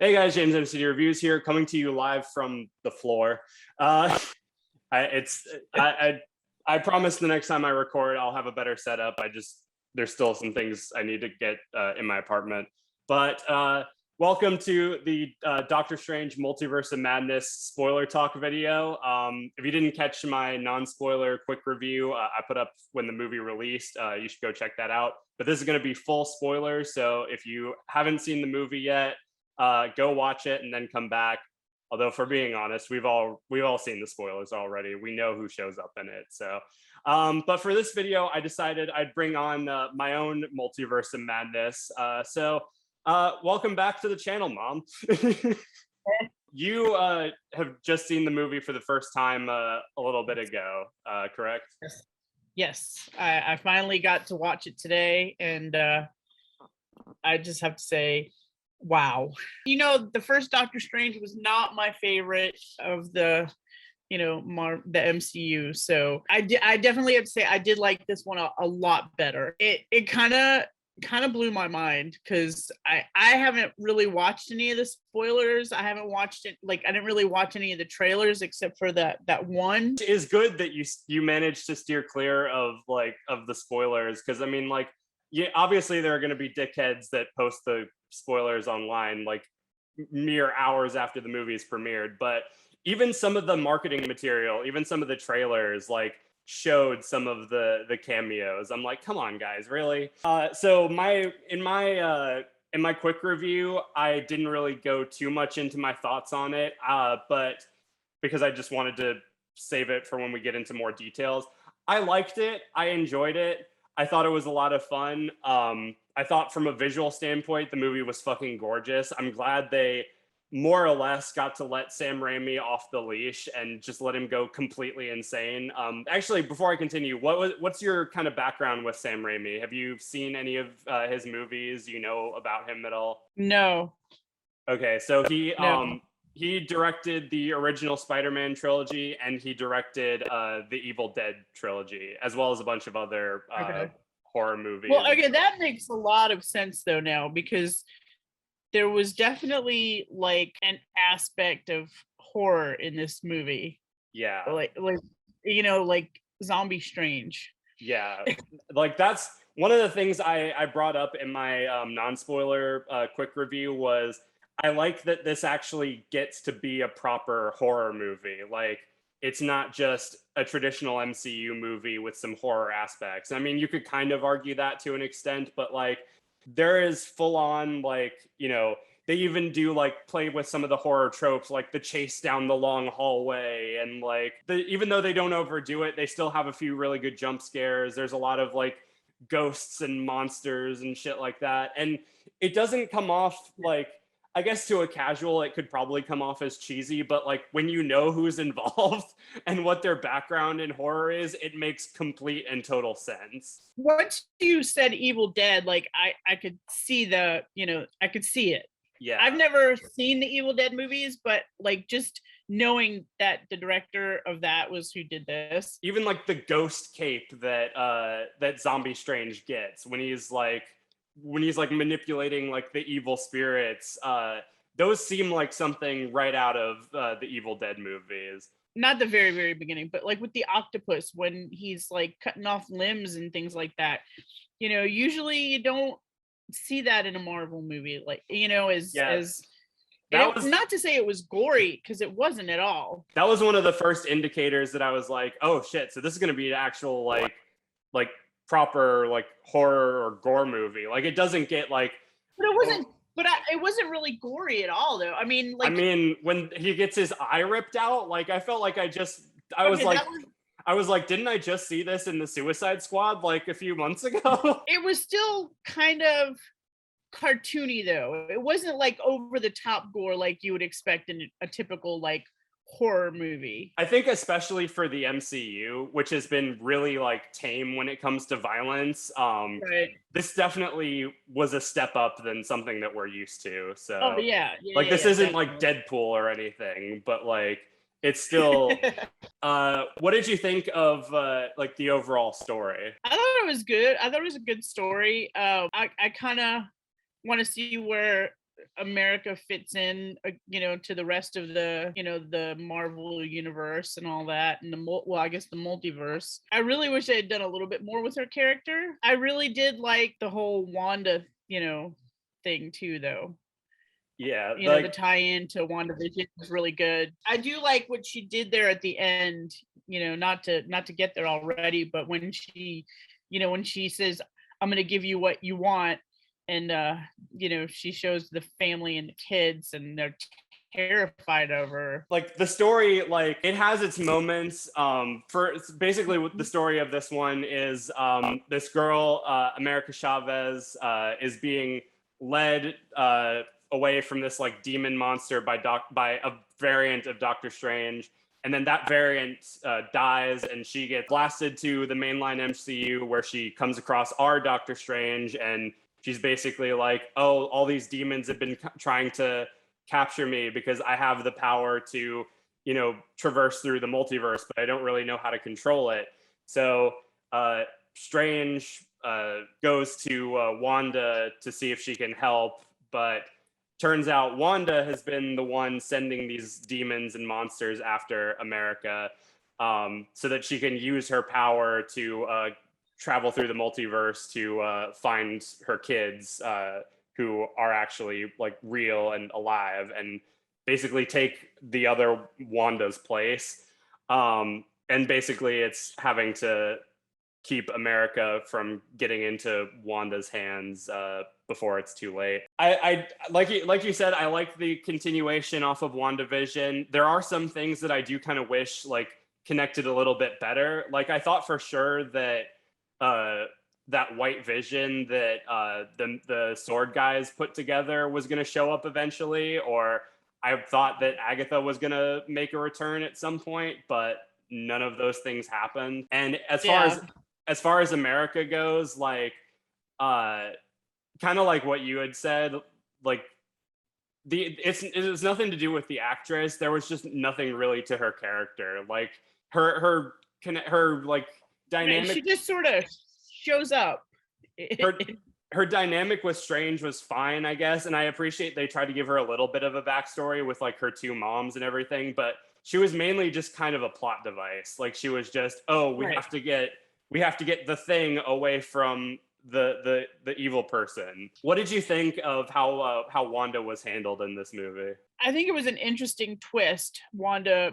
Hey guys, James MCD Reviews here, coming to you live from the floor. Uh, I promise the next time I record, I'll have a better setup. There's still some things I need to get in my apartment. But welcome to the Doctor Strange Multiverse of Madness spoiler talk video. If you didn't catch my non-spoiler quick review, I put up when the movie released. You should go check that out. But this is going to be full spoilers. So if you haven't seen the movie yet, go watch it and then come back. Although, for being honest, we've all seen the spoilers already. We know who shows up in it. So, but for this video, I decided I'd bring on my own Multiverse of Madness. Welcome back to the channel, Mom. You have just seen the movie for the first time a little bit ago, correct? Yes, I finally got to watch it today, and I just have to say, wow. You know, the first Doctor Strange was not my favorite of the, the MCU. So I definitely have to say I did like this one a lot better. It kind of blew my mind because I haven't really watched any of the spoilers. I haven't watched it, I didn't really watch any of the trailers except for that one. It is good that you managed to steer clear of the spoilers, because I mean, obviously there are going to be dickheads that post the spoilers online mere hours after the movie's premiered, but even some of the marketing material, even some of the trailers showed some of the cameos. I'm like, come on guys, really? So in my quick review, I didn't really go too much into my thoughts on it, but because I just wanted to save it for when we get into more details. I liked it. I enjoyed it. I thought it was a lot of fun. I thought from a visual standpoint, the movie was fucking gorgeous. I'm glad they more or less got to let Sam Raimi off the leash and just let him go completely insane. Actually, before I continue, what's your kind of background with Sam Raimi? Have you seen any of his movies? Do you know about him at all? No. Okay, so he directed the original Spider-Man trilogy, and he directed the Evil Dead trilogy, as well as a bunch of other horror movies. Well, okay, that makes a lot of sense though now, because there was definitely an aspect of horror in this movie. Yeah. Like Zombie Strange. Yeah. That's one of the things I brought up in my non-spoiler quick review was I like that this actually gets to be a proper horror movie. It's not just a traditional MCU movie with some horror aspects. I mean, you could kind of argue that to an extent, but there is full on they even do play with some of the horror tropes, like the chase down the long hallway, and even though they don't overdo it, they still have a few really good jump scares. There's a lot of ghosts and monsters and shit like that, and it doesn't come off I guess to a casual, it could probably come off as cheesy, but when you know who's involved and what their background in horror is, it makes complete and total sense. Once you said Evil Dead, I could see I could see it. Yeah. I've never seen the Evil Dead movies, but just knowing that the director of that was who did this. Even the ghost cape that Zombie Strange gets when he's manipulating the evil spirits, those seem like something right out of the Evil Dead movies. Not the very, very beginning, but with the octopus when he's cutting off limbs and things like that. Usually you don't see that in a Marvel movie, not to say it was gory, because it wasn't at all. That was one of the first indicators that I was like, oh shit, so this is going to be an actual proper horror or gore movie. It doesn't get but it wasn't it wasn't really gory at all though. I mean when he gets his eye ripped out, I felt like I was like, didn't I just see this in the Suicide Squad a few months ago? It was still kind of cartoony though. It wasn't over the top gore like you would expect in a typical horror movie. I think especially for the MCU, which has been really tame when it comes to violence, right. This definitely was a step up than something that we're used to. So this isn't Deadpool or anything, but it's still what did you think of the overall story? I thought it was good. I thought it was a good story. I kind of want to see where America fits in, to the rest of the, the Marvel universe and all that, and I guess the multiverse. I really wish they had done a little bit more with her character. I really did like the whole Wanda, thing too, though. Yeah, The tie-in to WandaVision was really good. I do like what she did there at the end, not to get there already, but when she says, I'm going to give you what you want, and she shows the family and the kids, and they're terrified of her. like the story, like it has its moments. For basically what the story of this one is, this girl, America Chavez, is being led away from this like demon monster by a variant of Doctor Strange, and then that variant dies, and she gets blasted to the mainline MCU, where she comes across our Doctor Strange, and she's basically like, oh, all these demons have been trying to capture me because I have the power to, traverse through the multiverse, but I don't really know how to control it. So Strange goes to Wanda to see if she can help, but turns out Wanda has been the one sending these demons and monsters after America, so that she can use her power to travel through the multiverse to find her kids, who are actually like real and alive, and basically take the other Wanda's place. And basically it's having to keep America from getting into Wanda's hands before it's too late. I like you said, I like the continuation off of WandaVision. There are some things that I do kind of wish like connected a little bit better. Like I thought for sure that that white vision that the sword guys put together was going to show up eventually, or I thought that Agatha was going to make a return at some point, but none of those things happened. And as far as America goes, like kind of like what you had said, like it was nothing to do with the actress. There was just nothing really to her character. Like her like dynamic. Right, she just sort of shows up. Her dynamic with Strange was fine, I guess, and I appreciate they tried to give her a little bit of a backstory with like her two moms and everything, but she was mainly just kind of a plot device. Like she was just, oh, we have to get the thing away from the evil person. What did you think of how Wanda was handled in this movie? I think it was an interesting twist, Wanda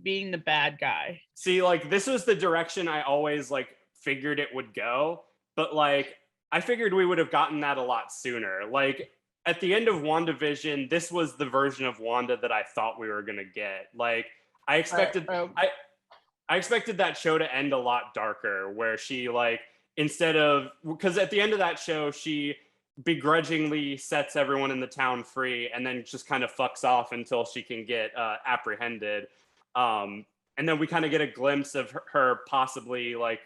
being the bad guy. See, like this was the direction I always like figured it would go, but like I figured we would have gotten that a lot sooner. Like at the end of WandaVision, this was the version of Wanda that I thought we were gonna get. Like I expected I expected that show to end a lot darker, where she like, instead of, because at the end of that show she begrudgingly sets everyone in the town free and then just kind of fucks off until she can get apprehended. And then we kind of get a glimpse of her possibly like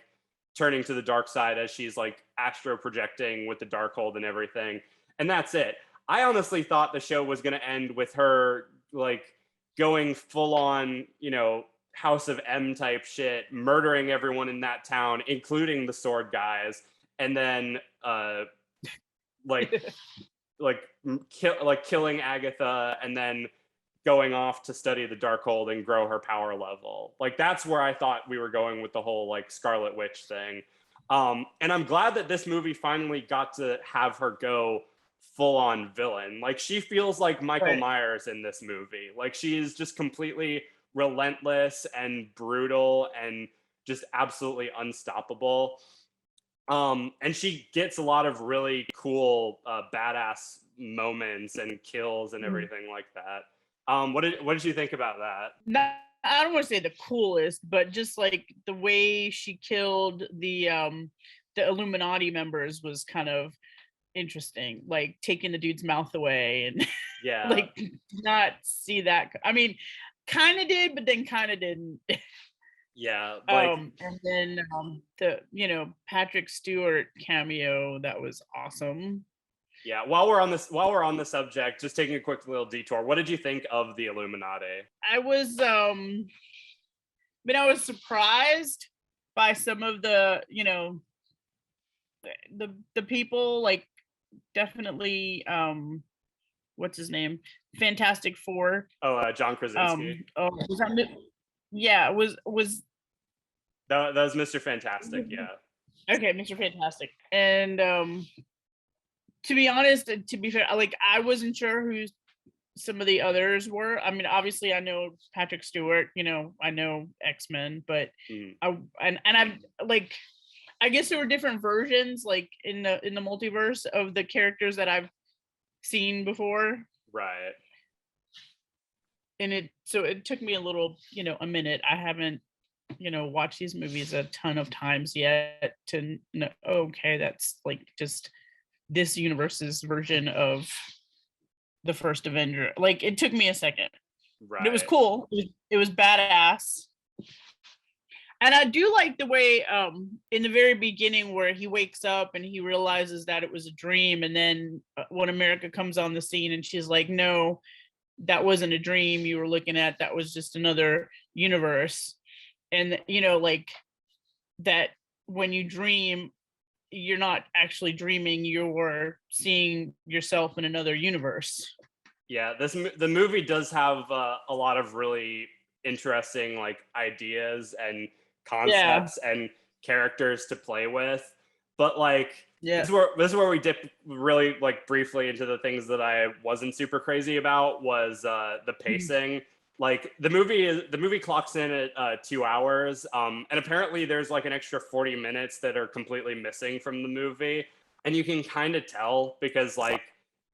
turning to the dark side as she's like astro projecting with the Darkhold and everything. And that's it. I honestly thought the show was going to end with her like going full on, House of M type shit, murdering everyone in that town, including the sword guys, and then killing Agatha, and then going off to study the Darkhold and grow her power level. Like that's where I thought we were going with the whole like Scarlet Witch thing. And I'm glad that this movie finally got to have her go full on villain. Like she feels like Michael Myers in this movie. Like she is just completely relentless and brutal and just absolutely unstoppable. And she gets a lot of really cool badass moments and kills and everything like that. What did you think about that? I don't want to say the coolest, but just like the way she killed the Illuminati members was kind of interesting. Like taking the dude's mouth away and like not see that. I mean, kind of did, but then kind of didn't. Yeah. Like, and then the Patrick Stewart cameo, that was awesome. Yeah, while we're on the subject, just taking a quick little detour, what did you think of the Illuminati? I was I was surprised by some of the, the people, like definitely what's his name, Fantastic Four. John Krasinski. Was that yeah, was That was Mr. Fantastic, yeah. okay, Mr. Fantastic. And to be honest, to be fair, like I wasn't sure who some of the others were. I mean, obviously I know Patrick Stewart, you know, I know X-Men, but I like, I guess there were different versions like in the multiverse of the characters that I've seen before. Right. And it took me a little, you know, a minute. I haven't, you know, watched these movies a ton of times yet to know, okay, that's like just this universe's version of the first Avenger. Like it took me a second. Right. But it was cool. It was badass. And I do like the way in the very beginning where he wakes up and he realizes that it was a dream, and then when America comes on the scene and she's like, no, that wasn't a dream you were looking at, that was just another universe. And you know, like that when you dream, you're not actually dreaming, you're seeing yourself in another universe. Yeah, the movie does have a lot of really interesting like ideas and concepts and characters to play with, but like this is where we dip really like briefly into the things that I wasn't super crazy about was the pacing. Like the movie clocks in at 2 hours, and apparently there's like an extra 40 minutes that are completely missing from the movie, and you can kind of tell because like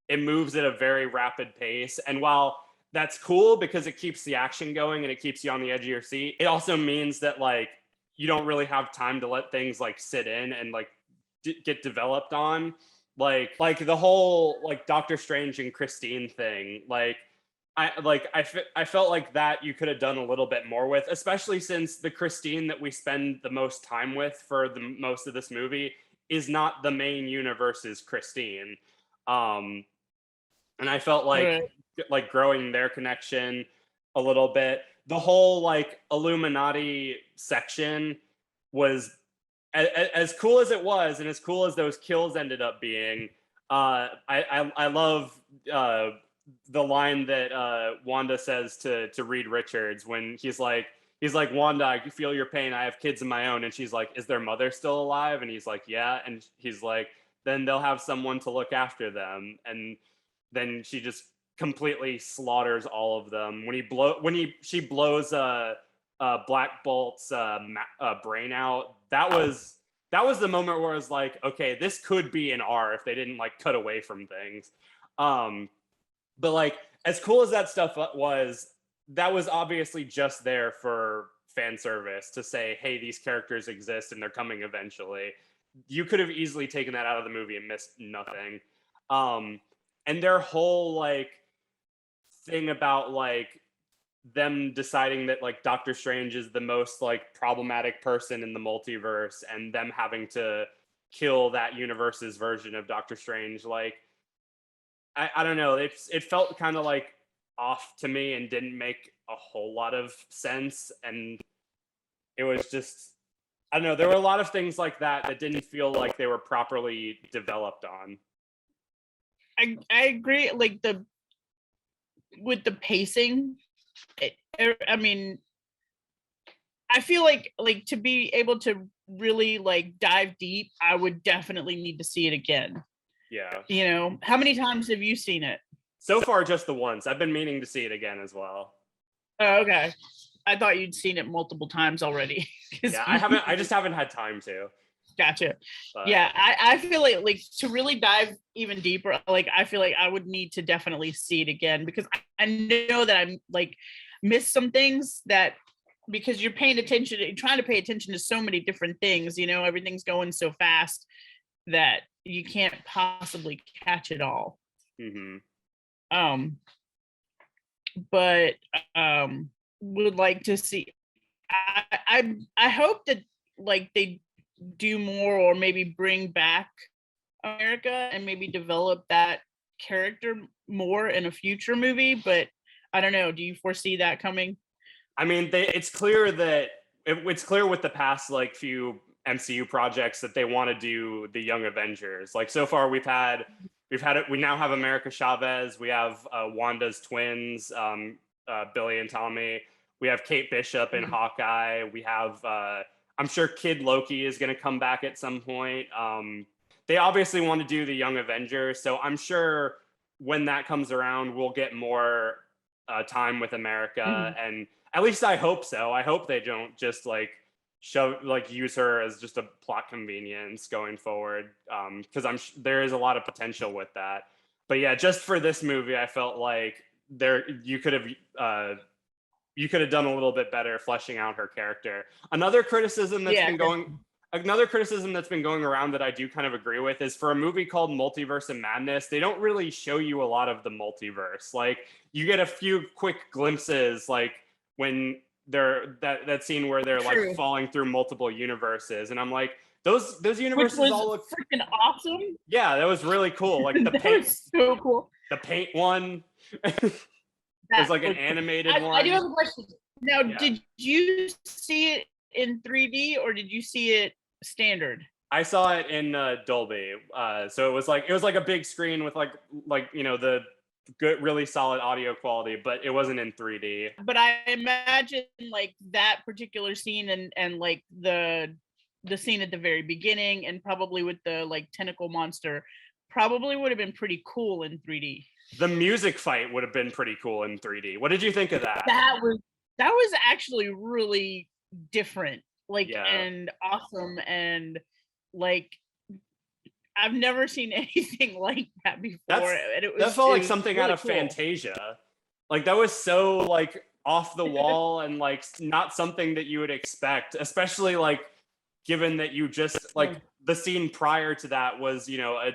it moves at a very rapid pace. And while that's cool because it keeps the action going and it keeps you on the edge of your seat, it also means that like you don't really have time to let things like sit in and like get developed on. Like the whole like Doctor Strange and Christine thing, I felt like that you could have done a little bit more with, especially since the Christine that we spend the most time with for the most of this movie is not the main universe's Christine. And I felt like growing their connection a little bit. The whole like Illuminati section was as cool as it was, and as cool as those kills ended up being. I love the line that Wanda says to Reed Richards when he's like, Wanda, I feel your pain. I have kids of my own, and she's like, is their mother still alive? And he's like, yeah, and he's like, then they'll have someone to look after them. And then she just completely slaughters all of them when she blows Black Bolt's brain out. That was the moment where I was like, okay, this could be an R if they didn't like cut away from things. But like as cool as that stuff was, that was obviously just there for fan service to say, hey, these characters exist and they're coming eventually. You could have easily taken that out of the movie and missed nothing. And their whole like thing about like them deciding that like Doctor Strange is the most like problematic person in the multiverse and them having to kill that universe's version of Doctor Strange, like I don't know, it felt kind of like off to me and didn't make a whole lot of sense. And it was just, I don't know, there were a lot of things like that didn't feel like they were properly developed on. I agree, like with the pacing. I mean, I feel like to be able to really like dive deep, I would definitely need to see it again. Yeah. You know, how many times have you seen it? So far, just the once. I've been meaning to see it again as well. Oh, okay. I thought you'd seen it multiple times already. Yeah, I haven't. I just haven't had time to. Gotcha. But yeah, I feel like to really dive even deeper, like I feel like I would need to definitely see it again because I know that I'm like missed some things that because you're paying attention, you're trying to pay attention to so many different things, you know, everything's going so fast that you can't possibly catch it all. Mm-hmm. But would like to see. I hope that like they do more or maybe bring back America and maybe develop that character more in a future movie. But I don't know. Do you foresee that coming? I mean, it's clear that it's clear with the past like few MCU projects that they want to do the Young Avengers. Like so far, we've had We now have America Chavez. We have Wanda's twins, Billy and Tommy. We have Kate Bishop in Hawkeye. We have, I'm sure Kid Loki is going to come back at some point. They obviously want to do the Young Avengers, so I'm sure when that comes around, we'll get more time with America. And at least I hope so. I hope they don't just like use her as just a plot convenience going forward, because there is a lot of potential with that. But yeah, just for this movie, I felt like you could have done a little bit better fleshing out her character. Another criticism that's been going around that I do kind of agree with is, for a movie called Multiverse and Madness, they don't really show you a lot of the multiverse. Like, you get a few quick glimpses, like when that scene where they're like falling through multiple universes, and I'm like, those universes all look freaking awesome. Yeah, that was really cool. Like the paint was so cool. The paint one. There's like an animated one. I do have a question. Now, did you see it in 3D or did you see it standard? I saw it in Dolby. So it was like a big screen with like the good, really solid audio quality, but it wasn't in 3D. But I imagine like that particular scene and like the scene at the very beginning, and probably with the like tentacle monster, probably would have been pretty cool in 3D. The music fight would have been pretty cool in 3D. What did you think of that? That was actually really different, like, and awesome, and like I've never seen anything like that before. That felt like something really out of Fantasia. Like, that was so like off the wall and like not something that you would expect, especially like given that you just like the scene prior to that was, a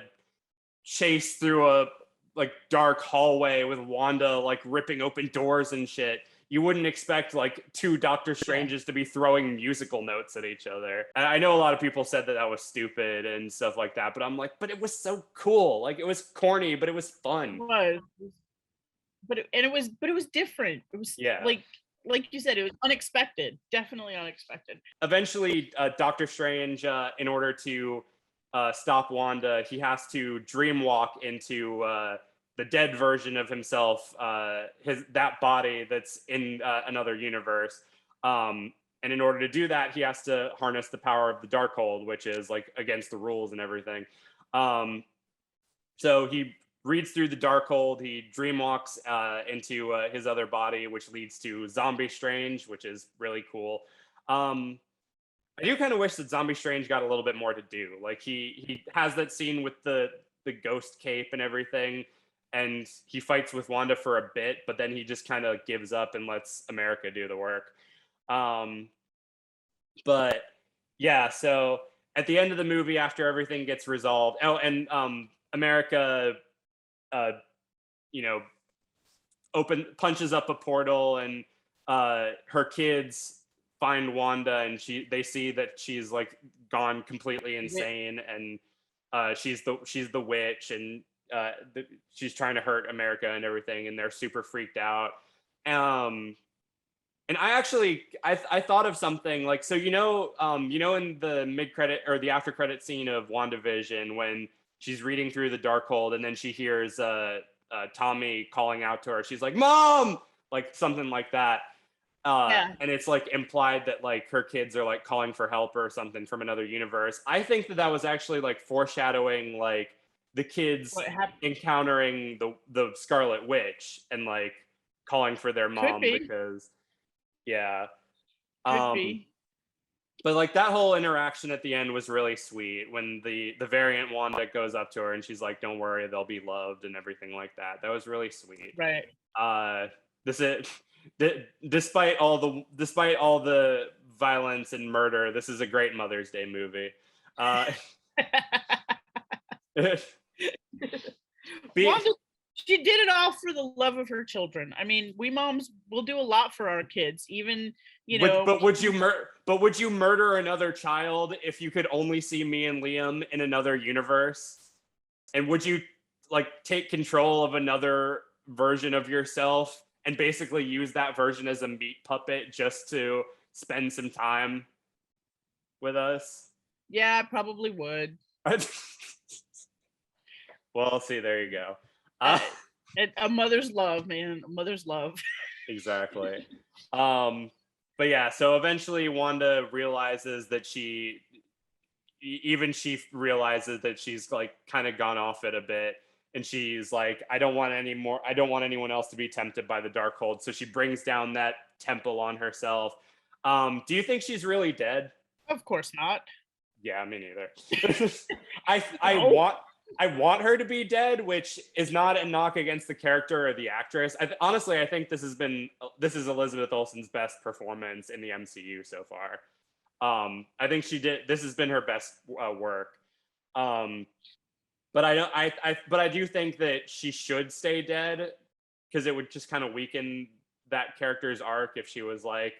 chase through a like dark hallway with Wanda like ripping open doors and shit. You wouldn't expect like two Doctor Stranges to be throwing musical notes at each other. And I know a lot of people said that was stupid and stuff like that, but I'm like, but it was so cool. Like, it was corny, but it was fun. It was. But it was different. It was like you said, it was unexpected. Definitely unexpected. Eventually, Doctor Strange, in order to stop Wanda, he has to dream walk into the dead version of himself, that body that's in another universe. And in order to do that, he has to harness the power of the Darkhold, which is like against the rules and everything. So he reads through the Darkhold. He dream walks into his other body, which leads to Zombie Strange, which is really cool. I do kind of wish that Zombie Strange got a little bit more to do. Like, he has that scene with the ghost cape and everything, and he fights with Wanda for a bit, but then he just kind of gives up and lets America do the work. But yeah, so at the end of the movie, after everything gets resolved, America, punches up a portal, and her kids find Wanda, and they see that she's like gone completely insane, and she's the witch, and she's trying to hurt America and everything, and they're super freaked out. And I actually I thought of something, like, so in the mid-credit or the after-credit scene of WandaVision, when she's reading through the Darkhold and then she hears Tommy calling out to her, she's like, "Mom!" like something like that. And it's like implied that like her kids are like calling for help or something from another universe. I think that was actually like foreshadowing like the kids encountering the Scarlet Witch and like calling for their mom, because Could be. But like that whole interaction at the end was really sweet, when the variant Wanda goes up to her and she's like, "Don't worry, they'll be loved," and everything like that. That was really sweet. Right. Despite all the violence and murder, this is a great Mother's Day movie. Wanda, she did it all for the love of her children. I mean, we moms will do a lot for our kids, even But would you murder another child if you could only see me and Liam in another universe? And would you like take control of another version of yourself and basically use that version as a meat puppet just to spend some time with us? Yeah, I probably would. Well, see, there you go. A mother's love, man. A mother's love. Exactly. But yeah, so eventually Wanda realizes that she realizes that she's like kind of gone off it a bit, and she's like, I don't want anyone else to be tempted by the Darkhold, so she brings down that temple on herself. Do you think she's really dead? Of course not. Yeah, me neither. I No. want her to be dead, which is not a knock against the character or the actress. Honestly, I think this is Elizabeth Olsen's best performance in the MCU so far. I think this has been her best work. Um, but I do think that she should stay dead, because it would just kind of weaken that character's arc if she was like,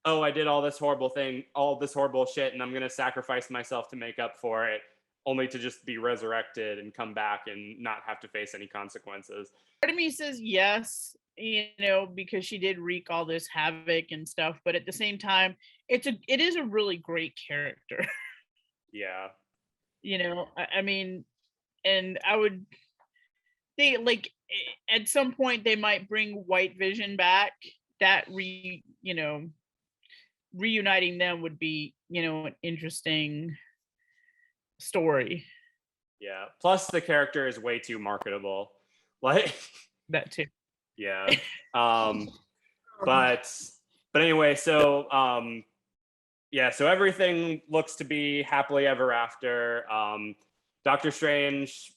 oh, I did all this horrible shit, and I'm gonna sacrifice myself to make up for it, only to just be resurrected and come back and not have to face any consequences. Part of me says yes, because she did wreak all this havoc and stuff, but at the same time, it is a really great character. Yeah. I mean, and I would think like at some point they might bring White Vision back. That reuniting them would be, an interesting story. Yeah. Plus, the character is way too marketable. Like, That too. yeah. Um, but anyway, so yeah, so everything looks to be happily ever after. Doctor Strange,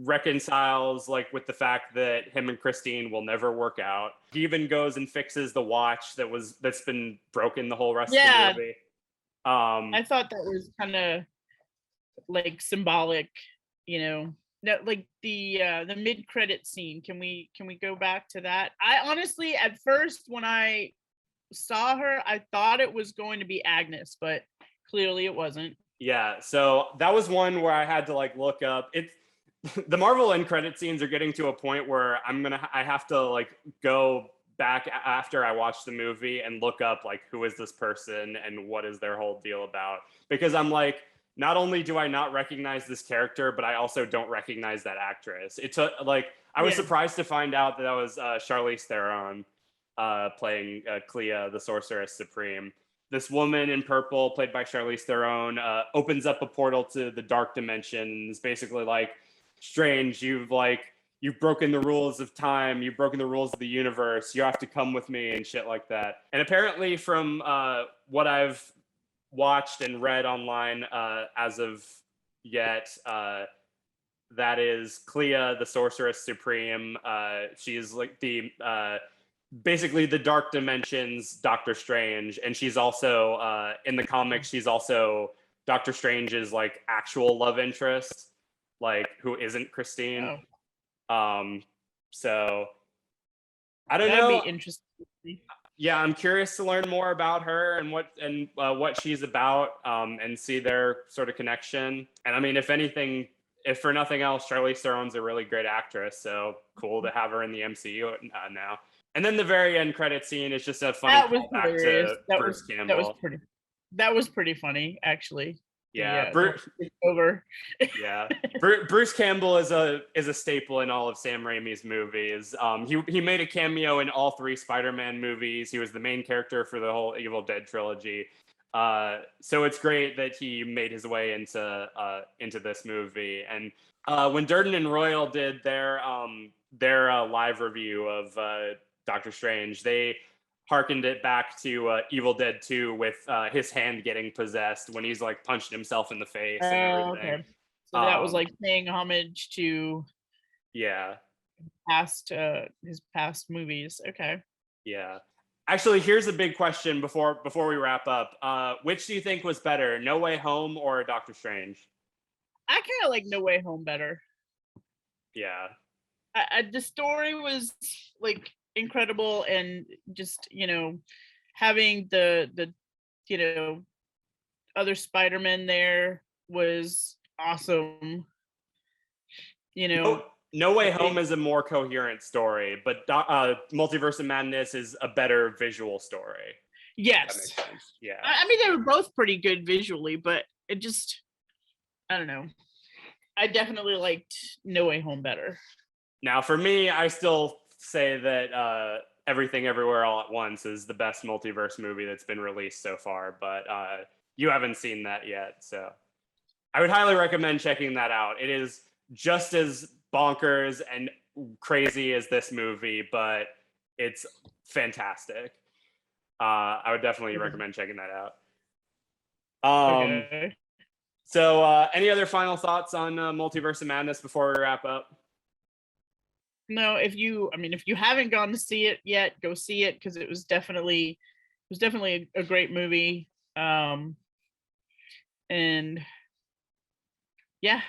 reconciles like with the fact that him and Christine will never work out. He even goes and fixes the watch that's been broken the whole rest of the movie. I thought that was kind of like symbolic, no, like the mid-credit scene. Can we go back to that? I honestly, at first when I saw her, I thought it was going to be Agnes, but clearly it wasn't. Yeah, so that was one where I had to like look up. It's the Marvel end credit scenes are getting to a point where I have to like go back after I watch the movie and look up like who is this person and what is their whole deal about, because I'm like, not only do I not recognize this character, but I also don't recognize that actress. It took like I was surprised to find out that was Charlize Theron playing Clea, the Sorceress Supreme. This woman in purple, played by Charlize Theron, opens up a portal to the dark dimensions. Basically, like, Strange, you've broken the rules of time, you've broken the rules of the universe. You have to come with me and shit like that. And apparently, from what I've watched and read online as of yet, that is Clea, the Sorceress Supreme. She is like the basically the dark dimensions Doctor Strange, and she's also in the comics, she's also Doctor Strange's like actual love interest, like, who isn't Christine. So I don't know. That'd be interesting. Yeah, I'm curious to learn more about her and what she's about, and see their sort of connection. And I mean, if anything, if for nothing else, Charlize Theron's a really great actress, so cool to have her in the MCU now. And then the very end credit scene is just a funny callback to Bruce Campbell. That was pretty funny, actually. Yeah, over. Yeah, Bruce Campbell is a staple in all of Sam Raimi's movies. He made a cameo in all 3 Spider-Man movies. He was the main character for the whole Evil Dead trilogy. So it's great that he made his way into this movie. And when Durden and Royal did their live review of Doctor Strange, they harkened it back to Evil Dead 2 with his hand getting possessed when he's like punching himself in the face and everything. Okay. So that was like paying homage to his past movies. Okay. Yeah. Actually, here's a big question before we wrap up. Which do you think was better, No Way Home or Doctor Strange? I kind of like No Way Home better. Yeah. The story was like incredible, and just having the other Spider-Man there was awesome. No Way Home is a more coherent story, but Multiverse of Madness is a better visual story. Yes. Yeah. I mean, they were both pretty good visually, but it just, I don't know. I definitely liked No Way Home better. Now, for me, I still say that Everything Everywhere All at Once is the best multiverse movie that's been released so far, but you haven't seen that yet, so I would highly recommend checking that out. It is just as bonkers and crazy as this movie, but it's fantastic. I would definitely recommend checking that out. Okay. So, any other final thoughts on Multiverse of Madness before we wrap up? No, if you haven't gone to see it yet, go see it because it was definitely a great movie. And yeah.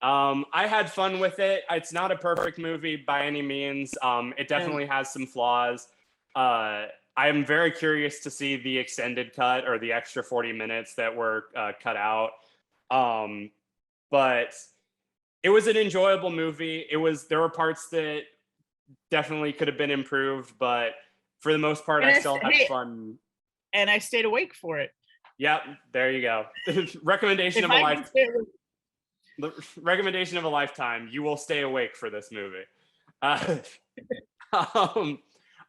I had fun with it. It's not a perfect movie by any means. It definitely has some flaws. I am very curious to see the extended cut or the extra 40 minutes that were cut out. But it was an enjoyable movie. There were parts that definitely could have been improved, but for the most part, I still had fun. And I stayed awake for it. Yep, there you go. Recommendation of a lifetime. The recommendation of a lifetime. You will stay awake for this movie. On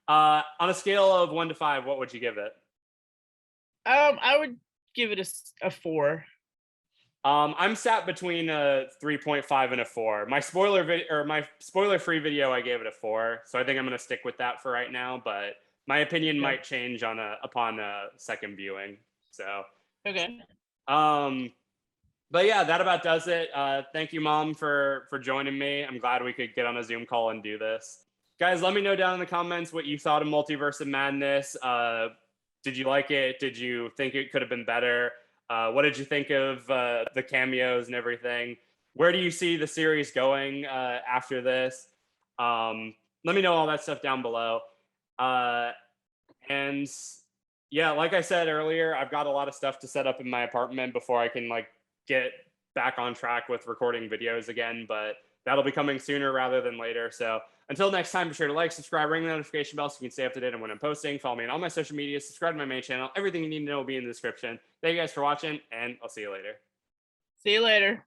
a scale of 1 to 5, what would you give it? I would give it a 4. I'm sat between a 3.5 and a 4. My spoiler-free video, I gave it a 4. So I think I'm going to stick with that for right now. But my opinion might change upon a second viewing. So okay. But yeah, that about does it. Thank you, Mom, for joining me. I'm glad we could get on a Zoom call and do this. Guys, let me know down in the comments what you thought of Multiverse of Madness. Did you like it? Did you think it could have been better? What did you think of the cameos and everything? Where do you see the series going after this? Let me know all that stuff down below. And yeah, like I said earlier, I've got a lot of stuff to set up in my apartment before I can get back on track with recording videos again, but that'll be coming sooner rather than later. So until next time, be sure to like, subscribe, ring the notification bell so you can stay up to date on when I'm posting. Follow me on all my social media, subscribe to my main channel. Everything you need to know will be in the description. Thank you guys for watching, and I'll see you later. See you later.